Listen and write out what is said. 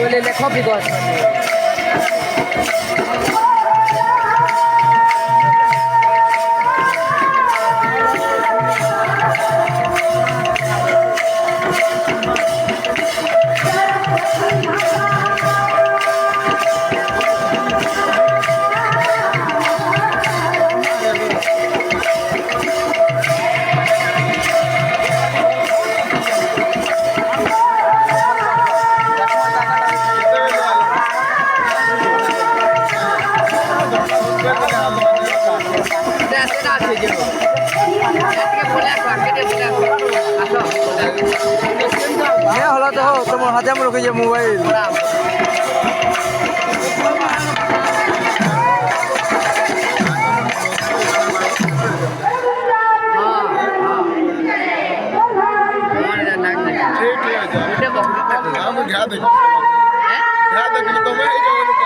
ले लेखो बिगड़ হলো তো তোমার হাতে আমার রোকে যে মোবাইল घ्या देखील तुम्ही